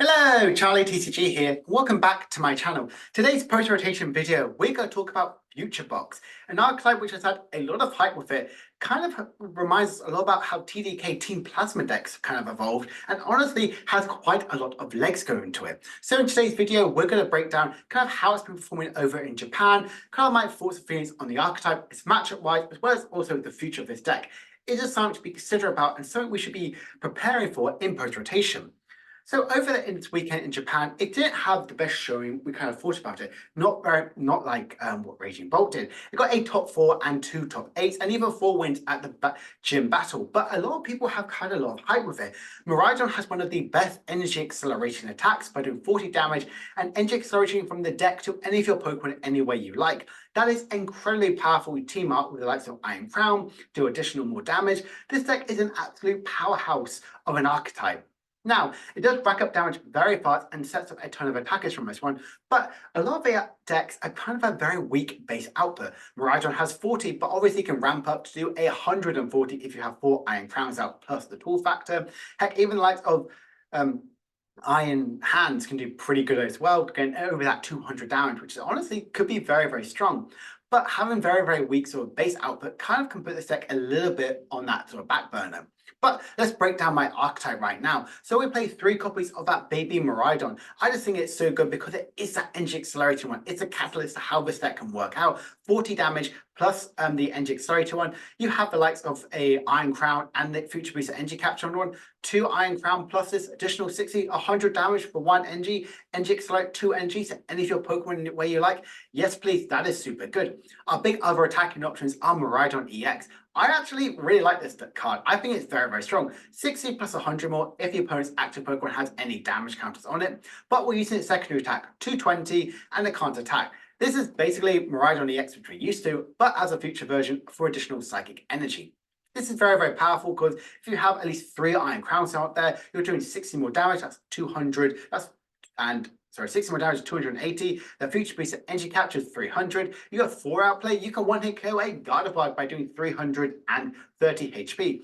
Hello, Charlie TCG here. Welcome back to my channel. Today's post-rotation video, we're going to talk about Future Box, an archetype which has had a lot of hype with it. Kind of reminds us a lot about how TDK Team Plasma decks kind of evolved, and honestly has quite a lot of legs going to it. So in today's video, we're going to break down kind of how it's been performing over in Japan, kind of my thoughts and feelings on the archetype, its matchup-wise, as well as also the future of this deck. It is something to be considerate about and something we should be preparing for in post-rotation. So over this weekend in Japan, it didn't have the best showing. We kind of thought about it. Not like what Raging Bolt did. It got a top 4 and 2 top 8s, and even 4 wins at the gym battle. But a lot of people have had a lot of hype with it. Miraidon has one of the best energy acceleration attacks by doing 40 damage and energy accelerating from the deck to any of your Pokemon any way you like. That is incredibly powerful. You team up with the likes of Iron Crown, do additional more damage. This deck is an absolute powerhouse of an archetype. Now, it does rack up damage very fast and sets up a ton of attackers from this one, but a lot of their decks are kind of a very weak base output. Miraidon has 40, but obviously can ramp up to do 140 if you have 4 Iron Crowns out plus the tool factor. Heck, even the likes of Iron Hands can do pretty good as well, getting over that 200 damage, which honestly could be very, very strong. But having very, very weak sort of base output kind of can put this deck a little bit on that sort of back burner. But let's break down my archetype right now. So we play 3 copies of that baby Miraidon. I just think it's so good because it is that energy accelerator one. It's a catalyst to how this deck can work out. 40 damage plus the energy accelerator one. You have the likes of a Iron Crown and the Future Booster energy capture on one. 2 Iron Crown plus this additional 60, 100 damage for 1 energy. Energy accelerate 2 energy to any of your Pokemon in the way you like. Yes, please, that is super good. Our big other attacking options are Miraidon EX. I actually really like this card. I think it's very, very strong. 60 plus 100 more if the opponent's active Pokemon has any damage counters on it. But we're using its secondary attack, 220, and the can't attack. This is basically Miraidon EX, which we're used to, but as a future version for additional psychic energy. This is very, very powerful because if you have at least 3 Iron Crowns out there, you're doing 60 more damage. That's 200. 60 more damage, 280. The Future Beast energy capture is 300. You have 4 outplay. You can one-hit KO a Gardevoir by doing 330 HP.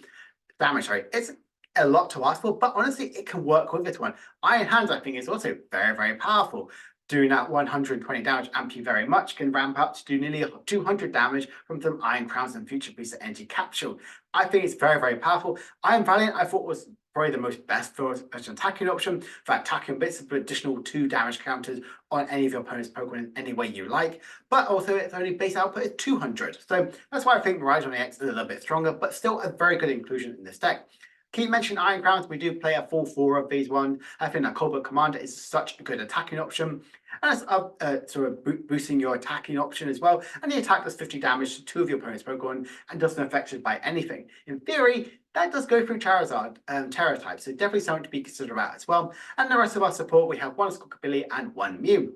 Damage, sorry. It's a lot to ask for, but honestly, it can work with this one. Iron Hands, I think, is also very, very powerful. Doing that 120 damage amp you very much, can ramp up to do nearly 200 damage from some Iron Crowns and Future Beast energy capsule. I think it's very, very powerful. Iron Valiant, I thought was probably the most best for as an attacking option for attacking bits of additional 2 damage counters on any of your opponent's Pokemon in any way you like. But also its only base output is 200. So that's why I think Miraidon EX is a little bit stronger, but still a very good inclusion in this deck. Keep mentioning Iron Crowns. We do play a full 4 of these ones. I think that Cobalt Commander is such a good attacking option. And it's sort of boosting your attacking option as well. And the attack does 50 damage to 2 of your opponent's Pokemon and doesn't affect it by anything. In theory, that does go through Charizard Terra type, so definitely something to be considered about as well. And the rest of our support, we have 1 Squawkabilly and 1 Mew.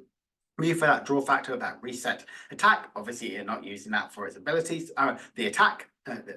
Mew for that draw factor, that reset attack. Obviously, you're not using that for its abilities. The attack.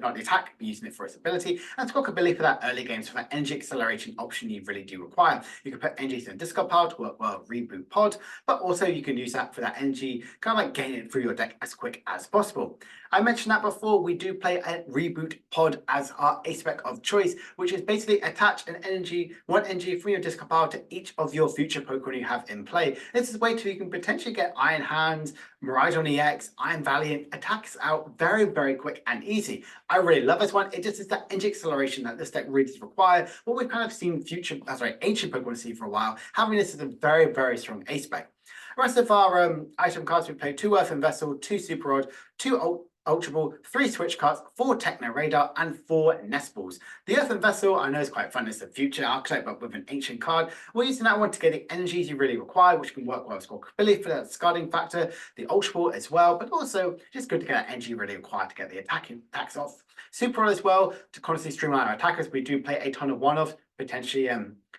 Not the attack, but using it for its ability, and Squawkabilly for that early games for that energy acceleration option you really do require. You can put energy in discard pile to work well, reboot pod, but also you can use that for that energy, kind of like getting it through your deck as quick as possible. I mentioned that before, we do play a reboot pod as our aspec of choice, which is basically attach an energy, 1 energy from your discard pile to each of your future Pokemon you have in play. This is a way to you can potentially get Iron Hands, Miraidon EX, Iron Valiant attacks out very, very quick and easy. I really love this one. It just is that energy acceleration that this deck really does require. What we've kind of seen ancient Pokemon see for a while. Having this is a very, very strong ace spec. The rest of our item cards, we play 2 Earthen Vessel, 2 Super Rod, 2 Ultra Ball, 3 Switch cards, 4 Techno Radar, and 4 Nest Balls. The Earthen Vessel, I know is quite fun. It's a future archetype, but with an ancient card. We're using that one to get the energies you really require, which can work well with Squawkabilly for that discarding factor, the Ultra Ball as well, but also just good to get that energy you really required to get the attacks off. Super Rod as well, to constantly streamline our attackers. We do play a ton of one-offs, potentially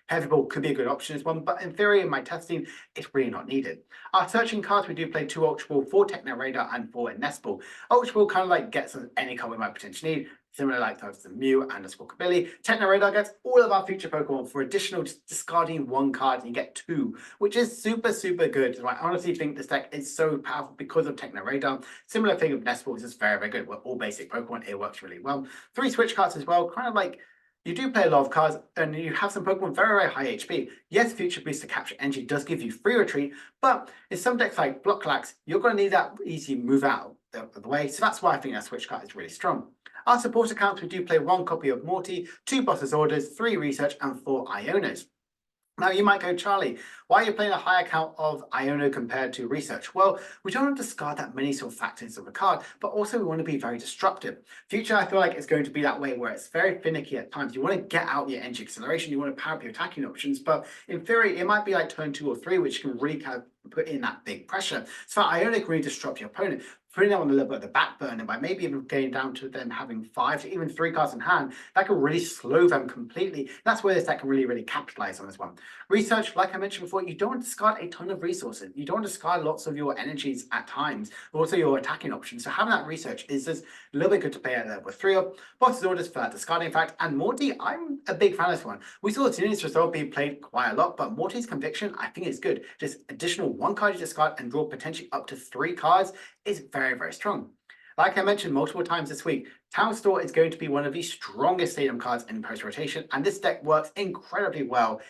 Heavy Ball could be a good option as one, but in theory, in my testing, it's really not needed. Our searching cards, we do play 2 Ultra Ball, 4 Techno Radar, and 4 Nest Ball. Ultra Ball kind of like gets us any card we might potentially need, similar like to the Mew and the Squawkabilly. Techno Radar gets all of our future Pokemon for additional just discarding 1 card, and you get 2, which is super, super good. So I honestly think this deck is so powerful because of Techno Radar. Similar thing with Nest Ball, is just very, very good. We're all basic Pokemon, it works really well. 3 Switch cards as well, kind of like you do play a lot of cards and you have some Pokemon very, very high HP. Yes, Future Booster Capture Energy does give you free retreat, but in some decks like Blocklax, you're going to need that easy move out of the way. So that's why I think that switch card is really strong. Our support accounts, we do play 1 copy of Morty, 2 Boss's Orders, 3 Research, and 4 Ionos. Now you might go, Charlie, why are you playing a high account of Iono compared to Research? Well, we don't want to discard that many sort of factors of a card, but also we want to be very disruptive. Future, I feel like it's going to be that way where it's very finicky at times. You want to get out your energy acceleration, you want to power up your attacking options, but in theory, it might be like turn 2 or 3, which can really kind of put in that big pressure. So Iona can really disrupt your opponent, putting them on a little bit of the back burner by maybe even getting down to them having 5 to even 3 cards in hand. That can really slow them completely. That's where this deck can really capitalize on this one. Research, like I mentioned before, you don't want to discard a ton of resources. You don't want to discard lots of your energies at times, but also your attacking options. So having that research is just a little bit good to play at level 3 up. Boss's Orders for that discarding fact. And Morty, I'm a big fan of this one. We saw Tina's result being played quite a lot, but Morty's Conviction, I think is good. Just additional 1 card you discard and draw potentially up to 3 cards is very, very strong. Like I mentioned multiple times this week, Town Store is going to be one of the strongest stadium cards in post rotation, and this deck works incredibly well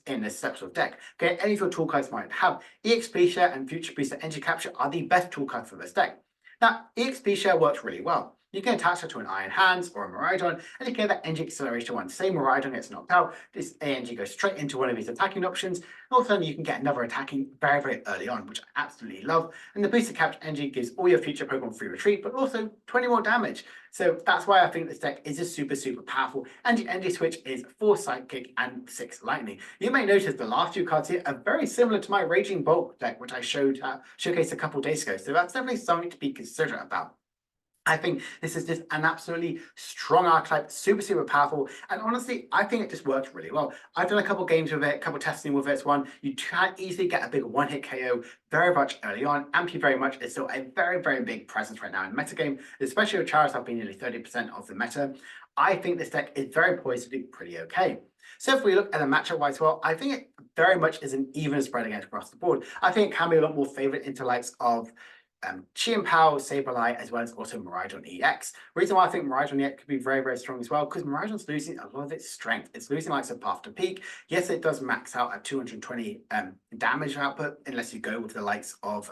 in this sort of deck. Okay, any of your tool cards might have. EXP Share and Future Booster Energy Capture are the best tool cards for this deck. Now, EXP Share works really well. You can attach it to an Iron Hands or a Miraidon, and you get that energy acceleration one. Say Miraidon gets knocked out, this energy goes straight into one of these attacking options. And all of a sudden, you can get another attacking very, very early on, which I absolutely love. And the Booster Capture energy gives all your future Pokemon free retreat, but also 20 more damage. So that's why I think this deck is just super, super powerful. And the energy switch is 4 Sidekick and 6 Lightning. You may notice the last 2 cards here are very similar to my Raging Bolt deck, which I showcased a couple days ago. So that's definitely something to be considerate about. I think this is just an absolutely strong archetype, super, super powerful. And honestly, I think it just works really well. I've done a couple games with it, a couple testing with this one. You can easily get a big one-hit KO very much early on. Ampy very much is still a very, very big presence right now in the metagame, especially with Charizard being nearly 30% of the meta. I think this deck is very poised to do pretty okay. So if we look at the matchup-wise, well, I think it very much is an even spread against across the board. I think it can be a lot more favored into likes of Chien-Pao, Sableye, as well as also Miraidon EX. Reason why I think Miraidon EX could be very, very strong as well, because Miraidon's losing a lot of its strength. It's losing like a Path to Peak. Yes, it does max out at 220 damage output, unless you go with the likes of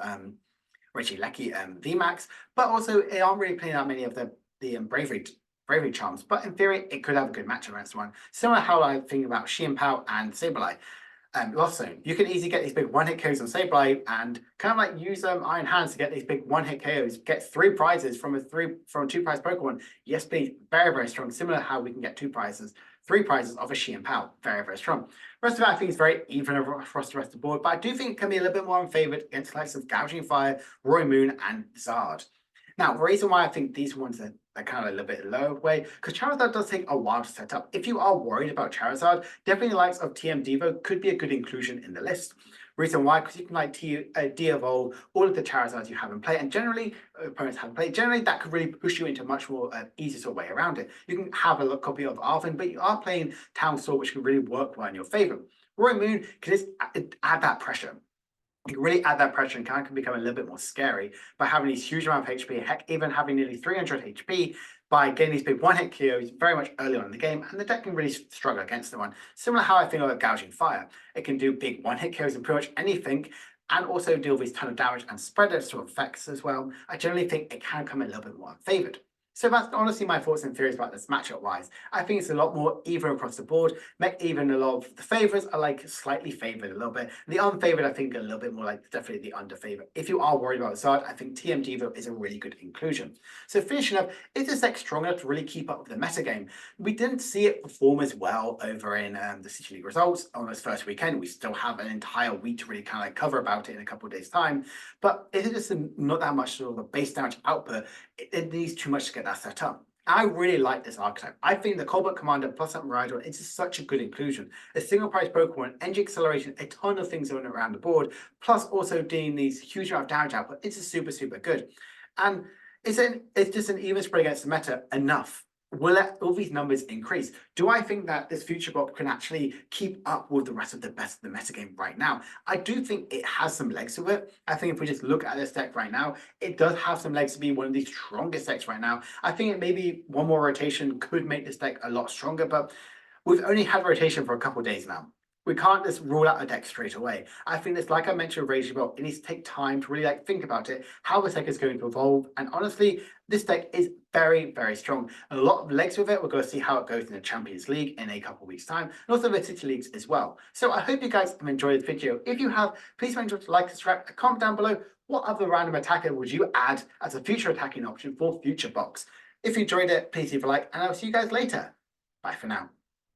Regieleki VMAX, but also it aren't really playing that many of the Bravery Charms. But in theory, it could have a good match against one. Similar how I think about Chien-Pao and Sableye. Lost Zone. You can easily get these big one-hit KOs on Sableye and kind of like use Iron Hands to get these big one-hit KOs. Get 3 prizes from a 2-prize Pokemon. Yes, please. Very, very strong. Similar to how we can get 3 prizes of a Chien-Pao. Very, very strong. The rest of it, I think, is very even across the rest of the board, but I do think it can be a little bit more unfavored against likes of Gouging Fire, Roy Moon, and Zard. Now, the reason why I think these ones are kind of a little bit lower way, because Charizard does take a while to set up. If you are worried about Charizard, definitely the likes of TM Devo could be a good inclusion in the list. Reason why, because you can like de-evolve all of the Charizards you have in play, and generally, opponents have in play, generally that could really push you into much more easy sort of way around it. You can have a copy of Arvin, but you are playing Town Store, which can really work well in your favor. Roy Moon can just add that pressure. You can really add that pressure and kind of can become a little bit more scary by having these huge amount of HP, heck, even having nearly 300 HP by getting these big one-hit KOs very much early on in the game, and the deck can really struggle against the one. Similar how I think about Gouging Fire. It can do big one-hit KOs in pretty much anything, and also deal with these ton of damage and spread those sort of effects as well. I generally think it can come a little bit more unfavored. So that's honestly my thoughts and theories about this matchup-wise. I think it's a lot more even across the board. Even a lot of the favorites are like slightly favored a little bit. The unfavored, I think, are a little bit more like definitely the underfavored. If you are worried about the side, I think TM Devo is a really good inclusion. So finishing up, is this deck strong enough to really keep up with the metagame? We didn't see it perform as well over in the City League results on this first weekend. We still have an entire week to really kind of like cover about it in a couple of days' time. But is it just not that much sort of a base damage output? It needs too much to get that set up. I really like this archetype. I think the Cobalt Commander plus that Miraidon, it's just such a good inclusion. A single price Pokemon, energy acceleration, a ton of things going around the board, plus also doing these huge amount of damage output. It's just super, super good. And it's just an even spread against the meta enough will all these numbers increase? Do I think that this future box can actually keep up with the rest of the best of the meta game right now? I do think it has some legs to it. I think if we just look at this deck right now, it does have some legs to be one of the strongest decks right now. I think it maybe one more rotation could make this deck a lot stronger, but we've only had rotation for a couple of days now. We can't just rule out a deck straight away. I think it's like I mentioned with Rage Belt, it needs to take time to really think about it, how this deck is going to evolve. And honestly, this deck is very, very strong. A lot of legs with it. We're going to see how it goes in the Champions League in a couple of weeks' time, and also the City Leagues as well. So I hope you guys have enjoyed this video. If you have, please make sure to like, subscribe, and comment down below what other random attacker would you add as a future attacking option for Future Box. If you enjoyed it, please leave a like, and I'll see you guys later. Bye for now.